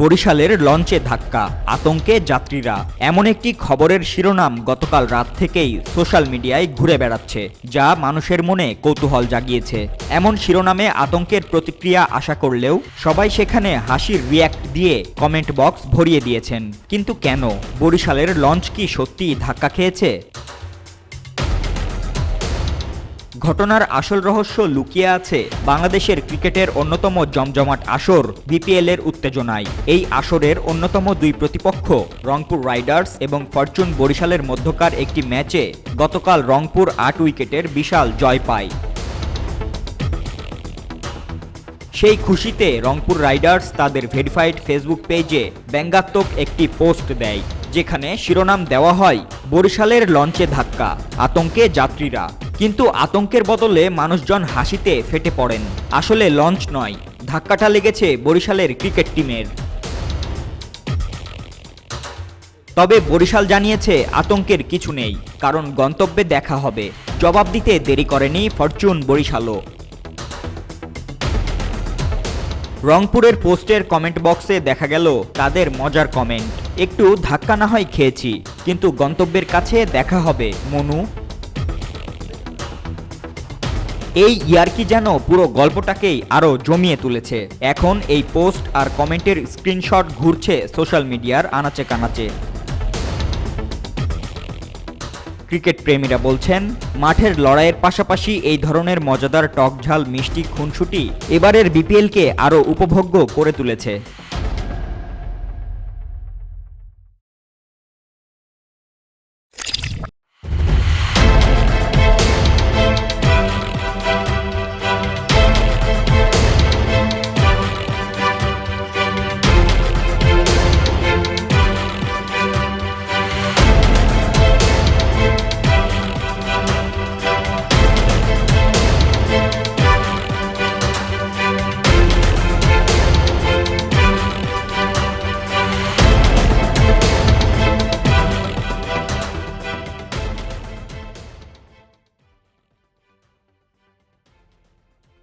বরিশালের লঞ্চে ধাক্কা, আতঙ্কে যাত্রীরা। এমন একটি খবরের শিরোনাম গতকাল রাত থেকেই সোশ্যাল মিডিয়ায় ঘুরে বেড়াচ্ছে, যা মানুষের মনে কৌতূহল জাগিয়েছে। এমন শিরোনামে আতঙ্কের প্রতিক্রিয়া আশা করলেও সবাই সেখানে হাসির রিয়্যাক্ট দিয়ে কমেন্ট বক্স ভরিয়ে দিয়েছেন। কিন্তু কেন? বরিশালের লঞ্চ কি সত্যিই ধাক্কা খেয়েছে? ঘটনার আসল রহস্য লুকিয়ে আছে বাংলাদেশের ক্রিকেটের অন্যতম জমজমাট আসর বিপিএল এর উত্তেজনায়। এই আসরের অন্যতম দুই প্রতিপক্ষ রংপুর রাইডার্স এবং ফরচুন বরিশালের মধ্যকার একটি ম্যাচে গতকাল রংপুর ৮ উইকেটের বিশাল জয় পায়। সেই খুশিতে রংপুর রাইডার্স তাদের ভেরিফাইড ফেসবুক পেজে ব্যঙ্গাত্মক একটি পোস্ট দেয়, যেখানে শিরোনাম দেওয়া হয় বরিশালের লঞ্চে ধাক্কা, আতঙ্কে যাত্রীরা। কিন্তু আতঙ্কের বদলে মানুষজন হাসিতে ফেটে পড়েন। আসলে লঞ্চ নয়, ধাক্কাটা লেগেছে বরিশালের ক্রিকেট টিমের। তবে বরিশাল জানিয়েছে আতঙ্কের কিছু নেই, কারণ গন্তব্যে দেখা হবে। জবাব দিতে দেরি করেনি ফরচুন বরিশালও। রংপুরের পোস্টের কমেন্ট বক্সে দেখা গেল তাদের মজার কমেন্ট। একটু ধাক্কা না হয় খেয়েছি, কিন্তু গন্তব্যের কাছে দেখা হবে মনু। এই ইয়ার্কি যেন পুরো গল্পটাকেই আরও জমিয়ে তুলেছে। এখন এই পোস্ট আর কমেন্টের স্ক্রিনশট ঘুরছে সোশ্যাল মিডিয়ার আনাচে কানাচে। ক্রিকেট প্রেমীরা বলছেন, মাঠের লড়াইয়ের পাশাপাশি এই ধরনের মজাদার টকঝাল মিষ্টি খুনসুটি এবারের বিপিএলকে আরও উপভোগ্য করে তুলেছে।